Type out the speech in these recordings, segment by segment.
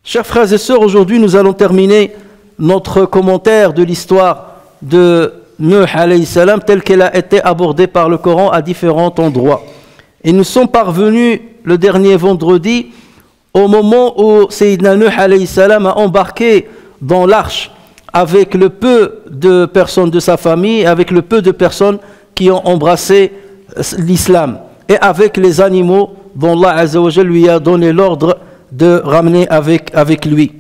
Chers frères et sœurs, aujourd'hui nous allons terminer notre commentaire de l'histoire de Nuh alayhi salam telle qu'elle a été abordée par le Coran à différents endroits. Et nous sommes parvenus le dernier vendredi au moment où Sayyidina Nuh alayhi salam a embarqué dans l'arche avec le peu de personnes de sa famille, avec le peu de personnes qui ont embrassé l'islam et avec les animaux dont Allah Azza wa Jal lui a donné l'ordre de ramener avec lui.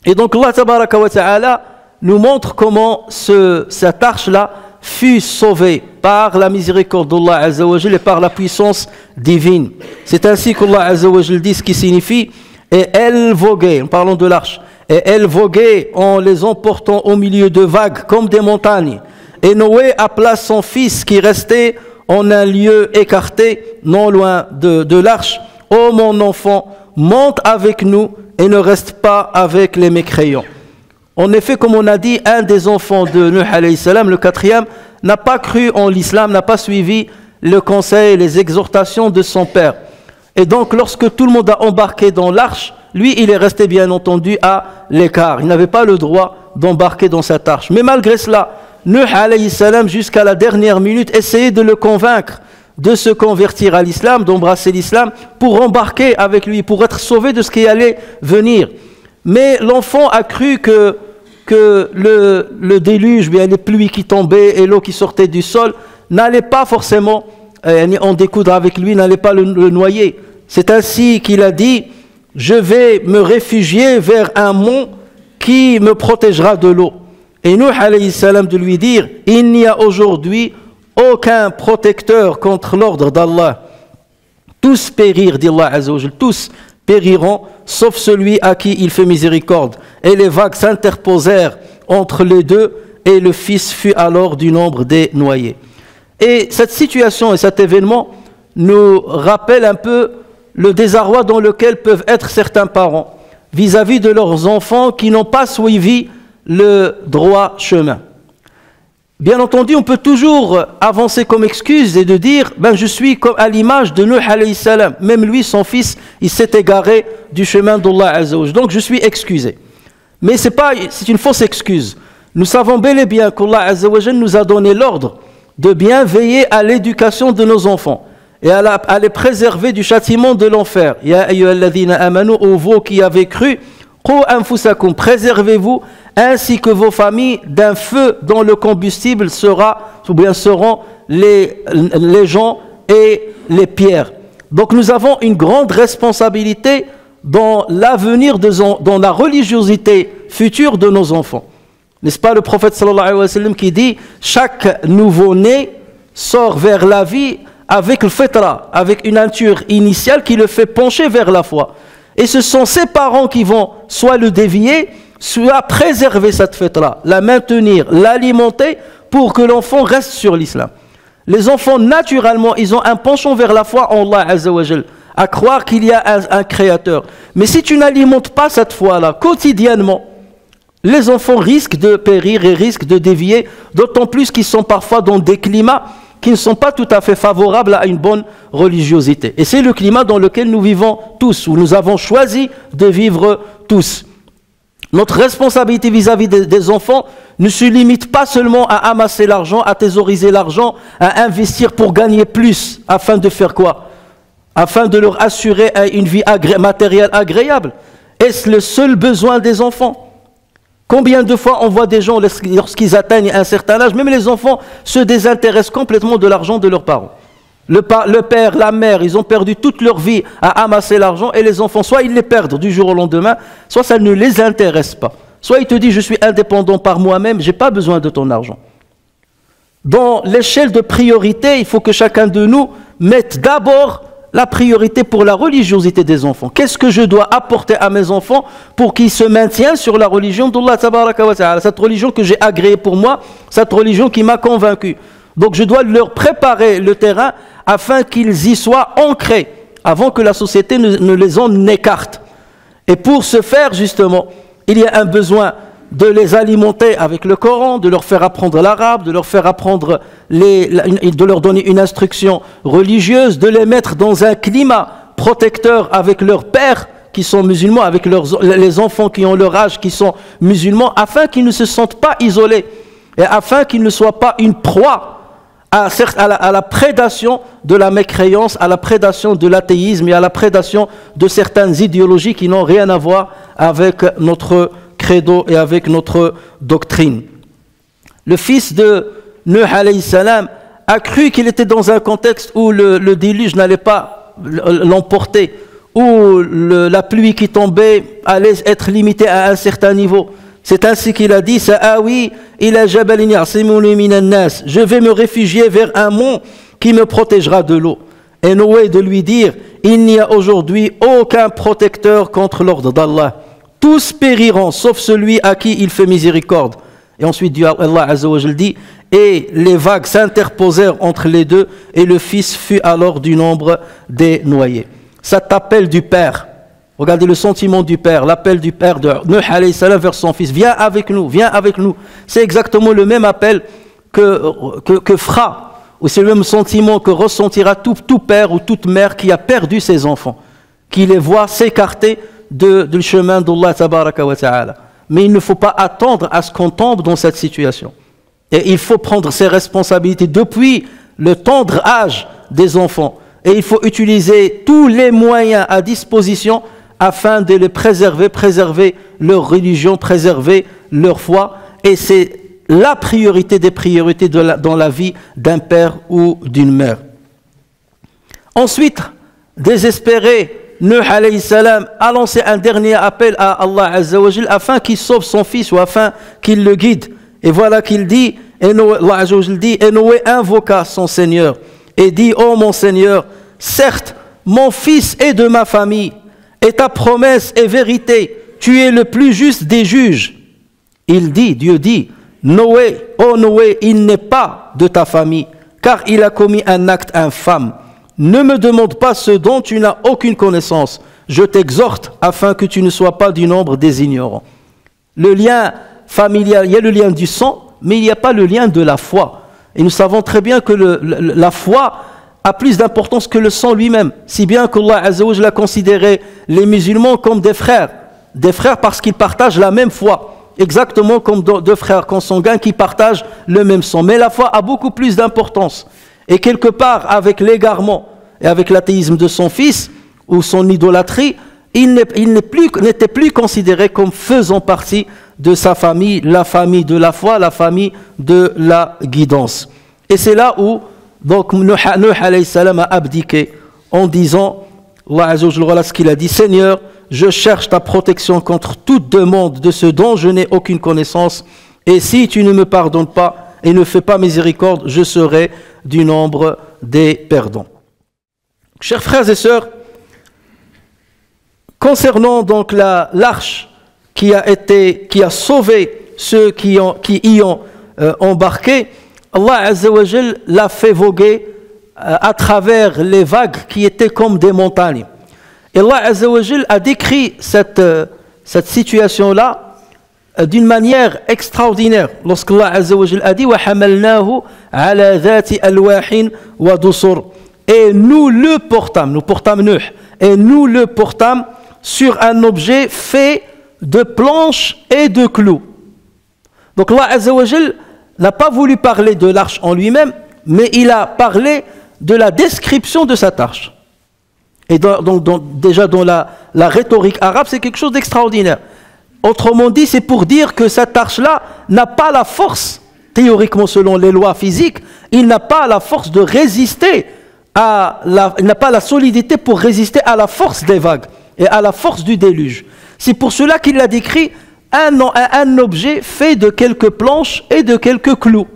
Et donc Allah Tabaraka wa Ta'ala nous montre comment cette arche-là fut sauvée par la miséricorde d'Allah Azza wa Jal et par la puissance divine. C'est ainsi qu'Allah Azza wa Jal dit ce qui signifie « Et elle voguait », en parlant de l'arche, « Et elle voguait en les emportant au milieu de vagues comme des montagnes. Et Noé appela son fils qui restait en un lieu écarté, non loin de l'arche. « Ô mon enfant, monte avec nous et ne reste pas avec les mécréants. » En effet, comme on a dit, un des enfants de Nuh alayhi salam, le quatrième, n'a pas cru en l'islam, n'a pas suivi le conseil et les exhortations de son père. Et donc, lorsque tout le monde a embarqué dans l'arche, lui, il est resté bien entendu à l'écart. Il n'avait pas le droit d'embarquer dans cette arche. Mais malgré cela, Nuh alayhi salam, jusqu'à la dernière minute, essayait de le convaincre de se convertir à l'islam, d'embrasser l'islam, pour embarquer avec lui, pour être sauvé de ce qui allait venir. Mais l'enfant a cru que le déluge, bien les pluies qui tombaient et l'eau qui sortait du sol, n'allait pas forcément en découdre avec lui, n'allait pas le noyer. C'est ainsi qu'il a dit « Je vais me réfugier vers un mont qui me protégera de l'eau. » Et Nuh alayhi salam de lui dire « Il n'y a aujourd'hui aucun protecteur contre l'ordre d'Allah. Tous périrent, dit Allah Azza wa Jal, tous périront, sauf celui à qui il fait miséricorde. Et les vagues s'interposèrent entre les deux, et le fils fut alors du nombre des noyés. » Et cette situation et cet événement nous rappellent un peu le désarroi dans lequel peuvent être certains parents vis-à-vis de leurs enfants qui n'ont pas suivi le droit chemin. Bien entendu, on peut toujours avancer comme excuse et de dire « je suis comme à l'image de Nuh alayhi salam. Même lui, son fils, il s'est égaré du chemin d'Allah Azza wa Jal. Donc je suis excusé. » Mais c'est une fausse excuse. Nous savons bel et bien qu'Allah Azza wa Jal nous a donné l'ordre de bien veiller à l'éducation de nos enfants et à les préserver du châtiment de l'enfer. « Ya ayyuhalladhina amanu » ô vous qui avez cru, « Qu anfusakum » préservez-vous ainsi que vos familles d'un feu dont le combustible seront les gens et les pierres. Donc nous avons une grande responsabilité dans l'avenir, dans la religiosité future de nos enfants. N'est-ce pas le prophète sallallahu alayhi wa sallam qui dit « Chaque nouveau-né sort vers la vie avec le fitra, avec une nature initiale qui le fait pencher vers la foi. » Et ce sont ses parents qui vont soit le dévier, soit préserver cette fête-là, la maintenir, l'alimenter pour que l'enfant reste sur l'islam. Les enfants, naturellement, ils ont un penchant vers la foi en Allah Azza wa Jal, à croire qu'il y a un créateur. Mais si tu n'alimentes pas cette foi-là quotidiennement, les enfants risquent de périr et risquent de dévier, d'autant plus qu'ils sont parfois dans des climats qui ne sont pas tout à fait favorables à une bonne religiosité. Et c'est le climat dans lequel nous vivons tous, où nous avons choisi de vivre tous. Notre responsabilité vis-à-vis des enfants ne se limite pas seulement à amasser l'argent, à thésauriser l'argent, à investir pour gagner plus, afin de faire quoi? Afin de leur assurer une vie matérielle agréable. Est-ce le seul besoin des enfants? Combien de fois on voit des gens, lorsqu'ils atteignent un certain âge, même les enfants se désintéressent complètement de l'argent de leurs parents. Le père, la mère, ils ont perdu toute leur vie à amasser l'argent, et les enfants, soit ils les perdent du jour au lendemain, soit ça ne les intéresse pas. Soit ils te disent, je suis indépendant par moi-même, je n'ai pas besoin de ton argent. Dans l'échelle de priorité, il faut que chacun de nous mette d'abord la priorité pour la religiosité des enfants. Qu'est-ce que je dois apporter à mes enfants pour qu'ils se maintiennent sur la religion d'Allah tabaraka wa ta'ala, cette religion que j'ai agréée pour moi, cette religion qui m'a convaincu. Donc je dois leur préparer le terrain afin qu'ils y soient ancrés, avant que la société ne les en écarte. Et pour ce faire, justement, il y a un besoin de les alimenter avec le Coran, de leur faire apprendre l'arabe, de leur faire apprendre, de leur donner une instruction religieuse, de les mettre dans un climat protecteur avec leurs pères qui sont musulmans, avec les enfants qui ont leur âge, qui sont musulmans, afin qu'ils ne se sentent pas isolés et afin qu'ils ne soient pas une proie à la prédation de la mécréance, à la prédation de l'athéisme et à la prédation de certaines idéologies qui n'ont rien à voir avec notre credo et avec notre doctrine. Le fils de Nuh alayhi salam a cru qu'il était dans un contexte où le déluge n'allait pas l'emporter, où la pluie qui tombait allait être limitée à un certain niveau. C'est ainsi qu'il a dit, Sa'awi ila jabalin ya'simuni minan nas. Je vais me réfugier vers un mont qui me protégera de l'eau. Et Noé de lui dire, il n'y a aujourd'hui aucun protecteur contre l'ordre d'Allah. Tous périront, sauf celui à qui il fait miséricorde. Et ensuite, Allah Azza wa Jal dit, et les vagues s'interposèrent entre les deux, et le fils fut alors du nombre des noyés. Cet appel du père, regardez le sentiment du père, l'appel du père de Nuh alayhi salam vers son fils, viens avec nous, viens avec nous. C'est exactement le même appel que fera, ou c'est le même sentiment que ressentira tout père ou toute mère qui a perdu ses enfants, qui les voit s'écarter du chemin d'Allah tabaraka wa ta'ala. Mais il ne faut pas attendre à ce qu'on tombe dans cette situation. Et il faut prendre ses responsabilités depuis le tendre âge des enfants. Et il faut utiliser tous les moyens à disposition afin de les préserver leur religion, préserver leur foi. Et c'est la priorité des priorités dans la vie d'un père ou d'une mère. Ensuite, désespéré, Nuh alayhi salam a lancé un dernier appel à Allah Azza wa Jal afin qu'il sauve son fils ou afin qu'il le guide. Et voilà qu'il dit, Allah Azza wa Jal dit, et Noé invoqua son Seigneur et dit, ô mon Seigneur, certes, mon fils est de ma famille, et ta promesse est vérité, tu es le plus juste des juges. Dieu dit, Noé, ô Noé, il n'est pas de ta famille, car il a commis un acte infâme. Ne me demande pas ce dont tu n'as aucune connaissance. Je t'exhorte afin que tu ne sois pas du nombre des ignorants. Le lien familial, il y a le lien du sang, mais il n'y a pas le lien de la foi. Et nous savons très bien que la foi a plus d'importance que le sang lui-même. Si bien qu'Allah Azza wa Jalla a considéré les musulmans comme des frères parce qu'ils partagent la même foi. Exactement comme deux frères consanguins qui partagent le même sang. Mais la foi a beaucoup plus d'importance. Et quelque part, avec l'égarement et avec l'athéisme de son fils, ou son idolâtrie, il n'était plus considéré comme faisant partie de sa famille, la famille de la foi, la famille de la guidance. Et c'est là où donc Nuh alayhi salam a abdiqué en disant, Allah Azza wa Jalla, voilà ce qu'il a dit, Seigneur, je cherche ta protection contre toute demande de ce dont je n'ai aucune connaissance, et si tu ne me pardonnes pas et ne fais pas miséricorde, je serai du nombre des perdants. Chers frères et sœurs, concernant donc l'arche qui a sauvé ceux qui y ont embarqué, Allah Azza wa Jal l'a fait voguer à travers les vagues qui étaient comme des montagnes. Et Allah Azza wa Jal a décrit cette situation-là d'une manière extraordinaire. Lorsqu'Allah Azza wa Jal a dit وَحَمَلْنَاهُ عَلَى ذَاتِ أَلْوَاحٍ وَدُسُرٍ. Et nous le portâmes, Nuh, et nous le portâmes sur un objet fait de planches et de clous. Donc Allah Azza wa Jal n'a pas voulu parler de l'arche en lui-même, mais il a parlé de la description de cette arche. Et déjà dans la rhétorique arabe, c'est quelque chose d'extraordinaire. Autrement dit, c'est pour dire que cette arche-là n'a pas la force, théoriquement selon les lois physiques, il n'a pas la force de résister il n'a pas la solidité pour résister à la force des vagues et à la force du déluge. C'est pour cela qu'il a décrit un objet fait de quelques planches et de quelques clous.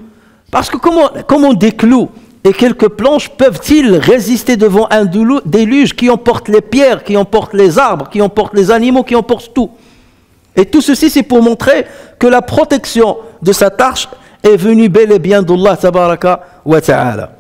Parce que comment des clous et quelques planches peuvent-ils résister devant un déluge qui emporte les pierres, qui emporte les arbres, qui emporte les animaux, qui emporte tout? Et tout ceci, c'est pour montrer que la protection de cette arche est venue bel et bien d'Allah tabaraka wa ta'ala.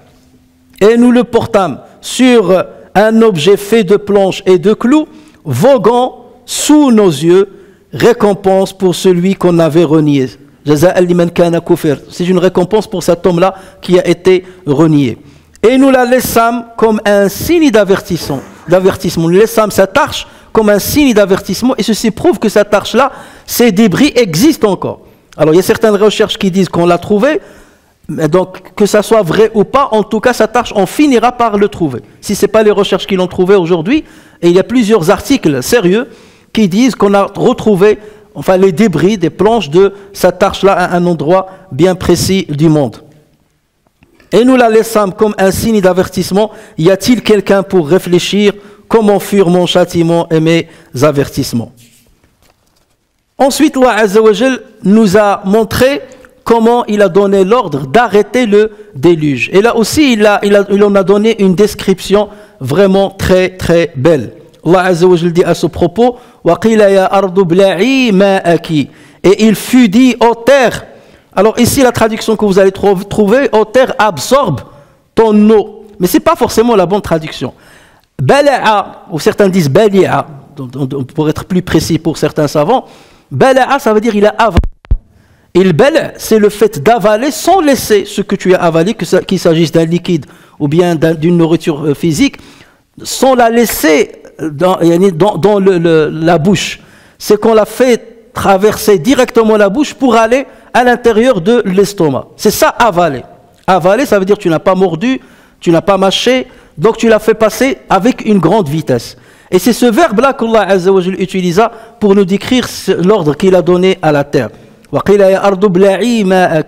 Et nous le portâmes sur un objet fait de planches et de clous, voguant sous nos yeux, récompense pour celui qu'on avait renié. C'est une récompense pour cet homme-là qui a été renié. Et nous la laissâmes comme un signe d'avertissement. Nous laissâmes cette arche comme un signe d'avertissement, et ceci prouve que cette arche-là, ces débris existent encore. Alors il y a certaines recherches qui disent qu'on l'a trouvée, donc que ça soit vrai ou pas, en tout cas cette arche, on finira par le trouver. Si ce n'est pas les recherches qui l'ont trouvé aujourd'hui, et il y a plusieurs articles sérieux qui disent qu'on a retrouvé les débris des planches de cette arche-là à un endroit bien précis du monde. Et nous la laissâmes comme un signe d'avertissement. Y a-t-il quelqu'un pour réfléchir comment furent mon châtiment et mes avertissements? Ensuite, Allah Azza wa Jal nous a montré comment il a donné l'ordre d'arrêter le déluge. Et là aussi, il en a donné une description vraiment très très belle. Allah Azza wa Jal dit à ce propos, وَقِيلَ يَا أَرْضُ بْلَعِي مَاءَكِ. Et il fut dit, ô terre. Alors ici, la traduction que vous allez trouver, ô terre, absorbe ton eau. Mais ce n'est pas forcément la bonne traduction. Bala'a, ou certains disent bali'a, pour être plus précis pour certains savants, bala'a, ça veut dire il a avalé. Et le bala', c'est le fait d'avaler sans laisser ce que tu as avalé, qu'il s'agisse d'un liquide ou bien d'une nourriture physique, sans la laisser dans la bouche. C'est qu'on l'a fait traverser directement la bouche pour aller à l'intérieur de l'estomac. C'est ça, avaler. Avaler, ça veut dire que tu n'as pas mordu, tu n'as pas mâché, donc tu l'as fait passer avec une grande vitesse. Et c'est ce verbe-là qu'Allah Azza wa Jal utilisa pour nous décrire l'ordre qu'il a donné à la terre.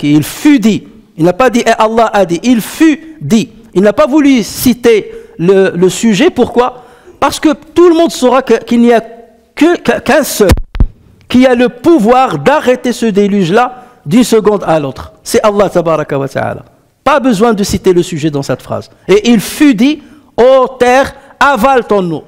Il fut dit, il n'a pas dit et Allah a dit, il fut dit. Il n'a pas voulu citer le sujet, pourquoi? Parce que tout le monde saura qu'il n'y a qu'un seul qui a le pouvoir d'arrêter ce déluge-là d'une seconde à l'autre. C'est Allah tabaraka wa ta'ala. Pas besoin de citer le sujet dans cette phrase. Et il fut dit, ô terre, avale ton eau.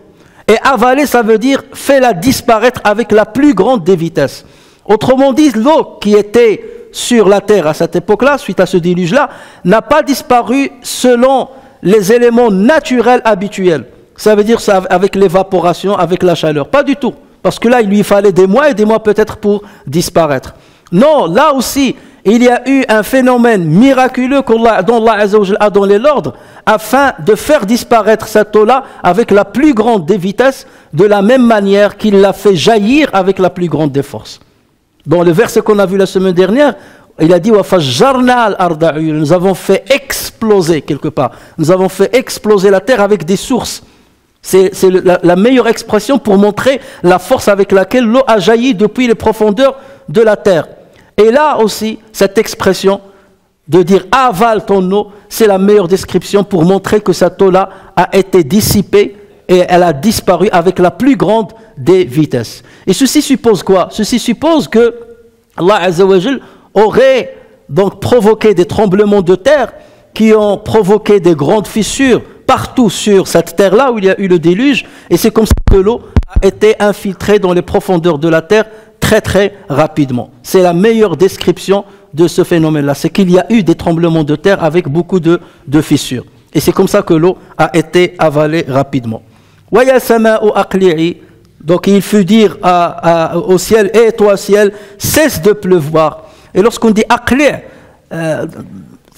Et avaler, ça veut dire, fais-la disparaître avec la plus grande des vitesses. Autrement dit, l'eau qui était sur la terre à cette époque-là, suite à ce déluge-là, n'a pas disparu selon les éléments naturels habituels. Ça veut dire ça avec l'évaporation, avec la chaleur. Pas du tout. Parce que là, il lui fallait des mois et des mois peut-être pour disparaître. Non, là aussi, il y a eu un phénomène miraculeux dont Allah Azza wa Jal a donné l'ordre afin de faire disparaître cette eau-là avec la plus grande des vitesses, de la même manière qu'il l'a fait jaillir avec la plus grande des forces. Dans le verset qu'on a vu la semaine dernière, il a dit « Nous avons fait exploser quelque part. Nous avons fait exploser la terre avec des sources. C'est la meilleure expression pour montrer la force avec laquelle l'eau a jailli depuis les profondeurs de la terre. Et là aussi, cette expression de dire « avale ton eau », c'est la meilleure description pour montrer que cette eau-là a été dissipée et elle a disparu avec la plus grande des vitesses. Et ceci suppose quoi? Ceci suppose que Allah Azza wa Jal aurait donc provoqué des tremblements de terre qui ont provoqué des grandes fissures partout sur cette terre-là où il y a eu le déluge, et c'est comme ça que l'eau a été infiltrée dans les profondeurs de la terre très très rapidement. C'est la meilleure description de ce phénomène-là, c'est qu'il y a eu des tremblements de terre avec beaucoup de fissures. Et c'est comme ça que l'eau a été avalée rapidement. Donc il fut dire au ciel, et toi ciel, cesse de pleuvoir. Et lorsqu'on dit aqli',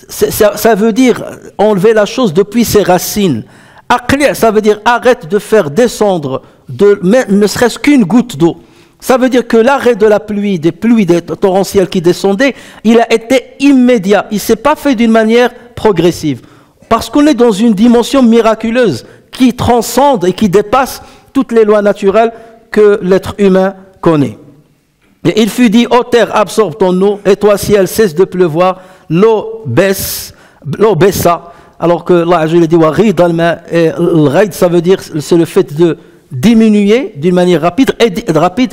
ça veut dire enlever la chose depuis ses racines. Aqli', ça veut dire arrête de faire descendre ne serait-ce qu'une goutte d'eau. Ça veut dire que l'arrêt de la pluie, des pluies torrentielles qui descendaient, il a été immédiat. Il ne s'est pas fait d'une manière progressive. Parce qu'on est dans une dimension miraculeuse qui transcende et qui dépasse toutes les lois naturelles que l'être humain connaît. Et il fut dit, ô terre, absorbe ton eau, et toi ciel, cesse de pleuvoir, l'eau baissa, alors que là, je l'ai dit, et le raid, ça veut dire, c'est le fait de diminuer d'une manière rapide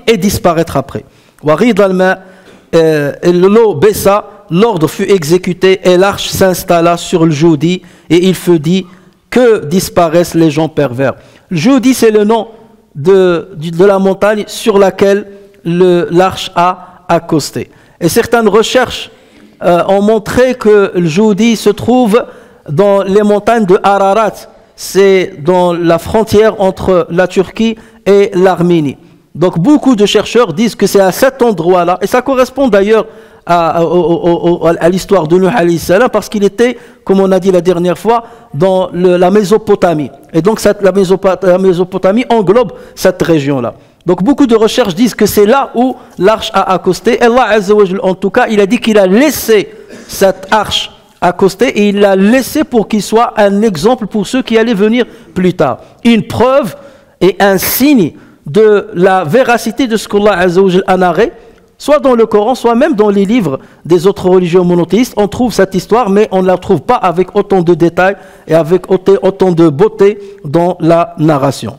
et disparaître après. L'eau baissa, l'ordre fut exécuté et l'arche s'installa sur le Joudi et il fut dit que disparaissent les gens pervers. Le Joudi, c'est le nom de la montagne sur laquelle l'arche a accosté. Et certaines recherches ont montré que le Joudi se trouve dans les montagnes de Ararat. C'est dans la frontière entre la Turquie et l'Arménie. Donc beaucoup de chercheurs disent que c'est à cet endroit-là, et ça correspond d'ailleurs à l'histoire de Nuh alayhi salam, parce qu'il était, comme on a dit la dernière fois, dans la Mésopotamie. Et donc la Mésopotamie englobe cette région-là. Donc beaucoup de recherches disent que c'est là où l'arche a accosté. Allah Azza wa Jalla, en tout cas, il a dit qu'il a laissé cette arche accoster et il l'a laissé pour qu'il soit un exemple pour ceux qui allaient venir plus tard. Une preuve et un signe de la véracité de ce qu'Allah Azza wa Jalla a narré, soit dans le Coran, soit même dans les livres des autres religions monothéistes. On trouve cette histoire, mais on ne la trouve pas avec autant de détails et avec autant de beauté dans la narration.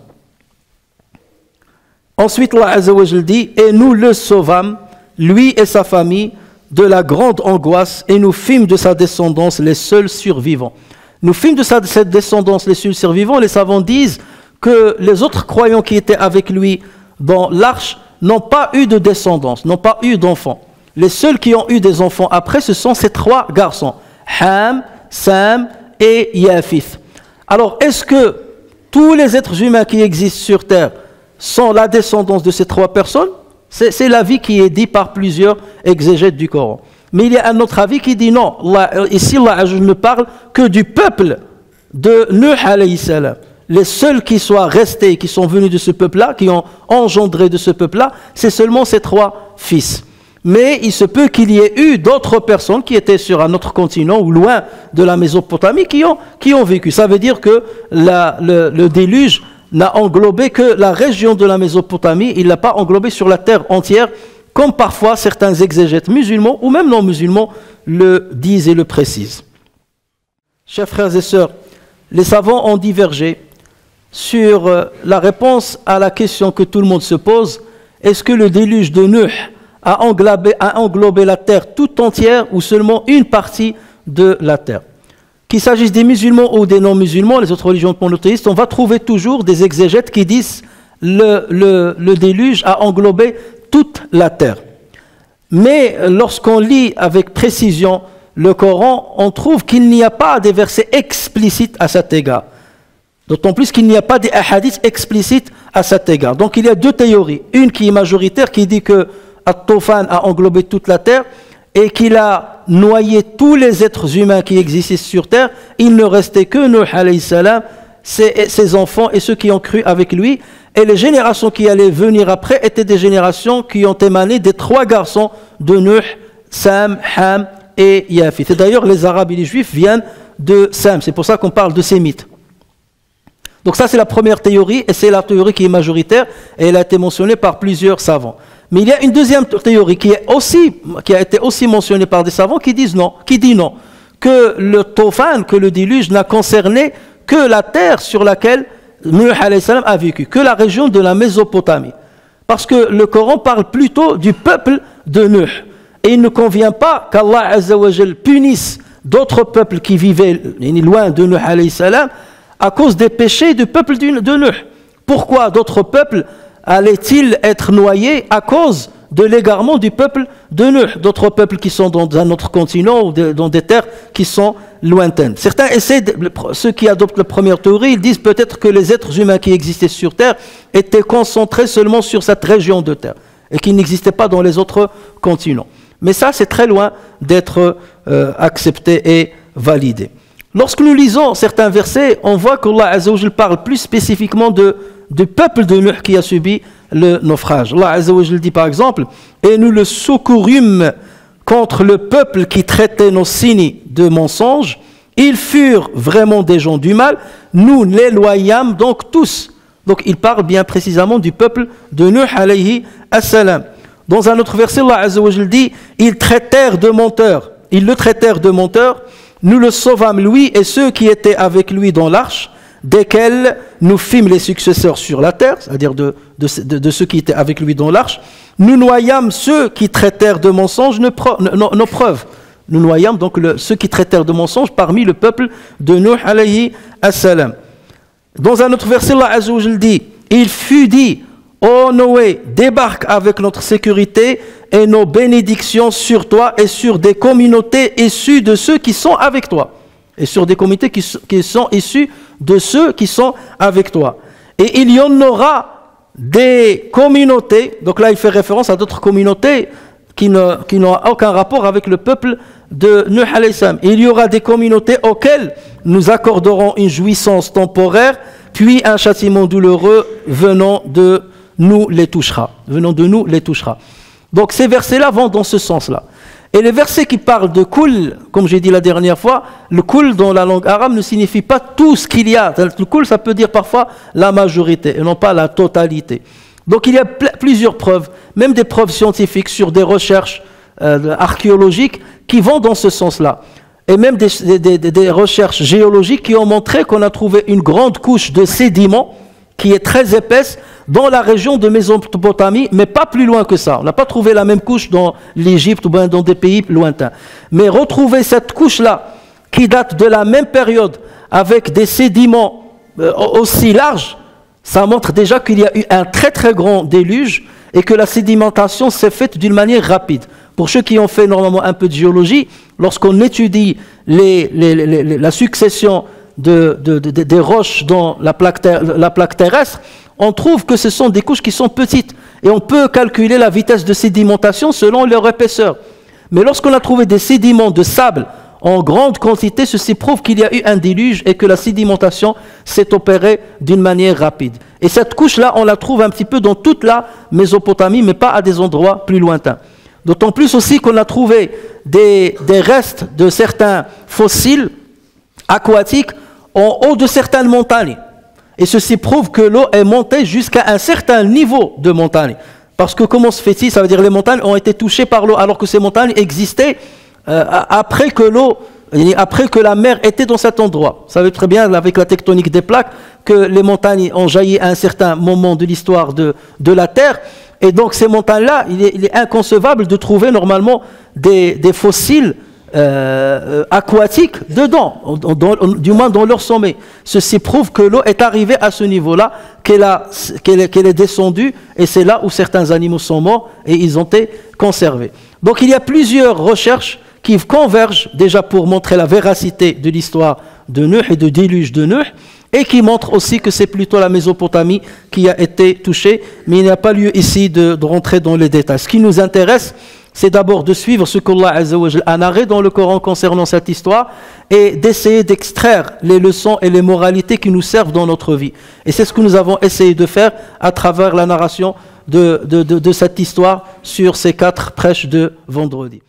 Ensuite, Allah Azza wa Jalla dit, et nous le sauvâmes, lui et sa famille, de la grande angoisse, et nous fîmes de sa descendance les seuls survivants. Nous fîmes de cette descendance les seuls survivants. Les savants disent que les autres croyants qui étaient avec lui dans l'arche n'ont pas eu de descendance, n'ont pas eu d'enfants. Les seuls qui ont eu des enfants après, ce sont ces trois garçons, Ham, Sam et Yafith. Alors, est-ce que tous les êtres humains qui existent sur terre sont la descendance de ces trois personnes? C'est l'avis qui est dit par plusieurs exégètes du Coran. Mais il y a un autre avis qui dit non. Ici, Allah ne parle que du peuple de Nuh alayhi salam. Les seuls qui soient restés, qui sont venus de ce peuple-là, qui ont engendré de ce peuple-là, c'est seulement ces trois fils. Mais il se peut qu'il y ait eu d'autres personnes qui étaient sur un autre continent ou loin de la Mésopotamie qui ont vécu. Ça veut dire que le déluge n'a englobé que la région de la Mésopotamie, il ne l'a pas englobé sur la terre entière, comme parfois certains exégètes musulmans ou même non musulmans le disent et le précisent. Chers frères et sœurs, les savants ont divergé sur la réponse à la question que tout le monde se pose: est-ce que le déluge de Nuh a englobé la terre tout entière ou seulement une partie de la terre? Qu'il s'agisse des musulmans ou des non-musulmans, les autres religions monothéistes, on va trouver toujours des exégètes qui disent le déluge a englobé toute la terre. Mais lorsqu'on lit avec précision le Coran, on trouve qu'il n'y a pas des versets explicites à cet égard. D'autant plus qu'il n'y a pas des hadiths explicites à cet égard. Donc il y a deux théories. Une qui est majoritaire, qui dit que At-Tufan a englobé toute la terre et qu'il a noyé tous les êtres humains qui existaient sur terre. Il ne restait que Nuh alayhi salam, ses enfants et ceux qui ont cru avec lui. Et les générations qui allaient venir après étaient des générations qui ont émané des trois garçons de Nuh, Sam, Ham et Yafith. Et d'ailleurs, les Arabes et les Juifs viennent de Sam. C'est pour ça qu'on parle de Sémites. Donc ça, c'est la première théorie, et c'est la théorie qui est majoritaire, et elle a été mentionnée par plusieurs savants. Mais il y a une deuxième théorie qui a été aussi mentionnée par des savants qui dit non, que le Tufan, que le déluge n'a concerné que la terre sur laquelle Nuh alayhi salam a vécu, que la région de la Mésopotamie. Parce que le Coran parle plutôt du peuple de Nuh. Et il ne convient pas qu'Allah Azza wa Jal punisse d'autres peuples qui vivaient loin de Nuh alayhi salam à cause des péchés du peuple de Nuh. Pourquoi d'autres peuples allaient-ils être noyés à cause de l'égarement du peuple de Nuh? D'autres peuples qui sont dans un autre continent ou dans des terres qui sont lointaines. Certains essaient, ceux qui adoptent la première théorie, ils disent peut-être que les êtres humains qui existaient sur terre étaient concentrés seulement sur cette région de terre et qu'ils n'existaient pas dans les autres continents. Mais ça, c'est très loin d'être accepté et validé. Lorsque nous lisons certains versets, on voit qu'Allah Azza wa Jal parle plus spécifiquement du peuple de Nuh qui a subi le naufrage. Allah Azza wa Jal dit par exemple: et nous le secourûmes contre le peuple qui traitait nos signes de mensonges. Ils furent vraiment des gens du mal. Nous l'éloignâmes donc tous. Donc il parle bien précisément du peuple de Nuh alayhi assalam. Dans un autre verset, Allah Azza wa Jal dit: ils traitèrent de menteurs. Ils le traitèrent de menteur. Nous le sauvâmes lui et ceux qui étaient avec lui dans l'arche, desquels nous fîmes les successeurs sur la terre, c'est-à-dire de ceux qui étaient avec lui dans l'arche. Nous noyâmes ceux qui traitèrent de mensonges nos preuves. nous noyâmes donc ceux qui traitèrent de mensonges parmi le peuple de Nuh alayhi assalam. Dans un autre verset, Allah Azza wa Jalla dit, il fut dit, ô Noé, débarque avec notre sécurité et nos bénédictions sur toi et sur des communautés issues de ceux qui sont avec toi. Et sur des communautés qui sont issues de ceux qui sont avec toi. Et il y en aura des communautés, donc là il fait référence à d'autres communautés qui n'ont aucun rapport avec le peuple de Nuh alayhi salam. Il y aura des communautés auxquelles nous accorderons une jouissance temporaire, puis un châtiment douloureux venant de nous les touchera. Donc ces versets-là vont dans ce sens-là. Et les versets qui parlent de kul, comme j'ai dit la dernière fois, le kul dans la langue arabe ne signifie pas tout ce qu'il y a. Le kul, ça peut dire parfois la majorité et non pas la totalité. Donc il y a plusieurs preuves, même des preuves scientifiques sur des recherches archéologiques qui vont dans ce sens-là. Et même des recherches géologiques qui ont montré qu'on a trouvé une grande couche de sédiments qui est très épaisse dans la région de Mésopotamie, mais pas plus loin que ça. On n'a pas trouvé la même couche dans l'Égypte ou bien dans des pays lointains. Mais retrouver cette couche-là, qui date de la même période, avec des sédiments aussi larges, ça montre déjà qu'il y a eu un très très grand déluge et que la sédimentation s'est faite d'une manière rapide. Pour ceux qui ont fait normalement un peu de géologie, lorsqu'on étudie la succession des roches dans la plaque terrestre, on trouve que ce sont des couches qui sont petites et on peut calculer la vitesse de sédimentation selon leur épaisseur. Mais lorsqu'on a trouvé des sédiments de sable en grande quantité, ceci prouve qu'il y a eu un déluge et que la sédimentation s'est opérée d'une manière rapide. Et cette couche-là, on la trouve un petit peu dans toute la Mésopotamie, mais pas à des endroits plus lointains. D'autant plus aussi qu'on a trouvé des restes de certains fossiles aquatiques en haut de certaines montagnes. Et ceci prouve que l'eau est montée jusqu'à un certain niveau de montagne. Parce que comment se fait-il? Ça veut dire que les montagnes ont été touchées par l'eau, alors que ces montagnes existaient après que la mer était dans cet endroit. Vous savez très bien, avec la tectonique des plaques, que les montagnes ont jailli à un certain moment de l'histoire de la Terre. Et donc ces montagnes-là, il est inconcevable de trouver normalement des fossiles aquatiques dedans, du moins dans leur sommet. Ceci prouve que l'eau est arrivée à ce niveau-là, qu'elle est descendue, et c'est là où certains animaux sont morts et ils ont été conservés. Donc il y a plusieurs recherches qui convergent déjà pour montrer la véracité de l'histoire de Nuh et de déluge de Nuh, et qui montrent aussi que c'est plutôt la Mésopotamie qui a été touchée, mais il n'y a pas lieu ici de rentrer dans les détails. Ce qui nous intéresse, c'est d'abord de suivre ce qu'Allah Azza wa Jalla a narré dans le Coran concernant cette histoire et d'essayer d'extraire les leçons et les moralités qui nous servent dans notre vie. Et c'est ce que nous avons essayé de faire à travers la narration de cette histoire sur ces 4 prêches de vendredi.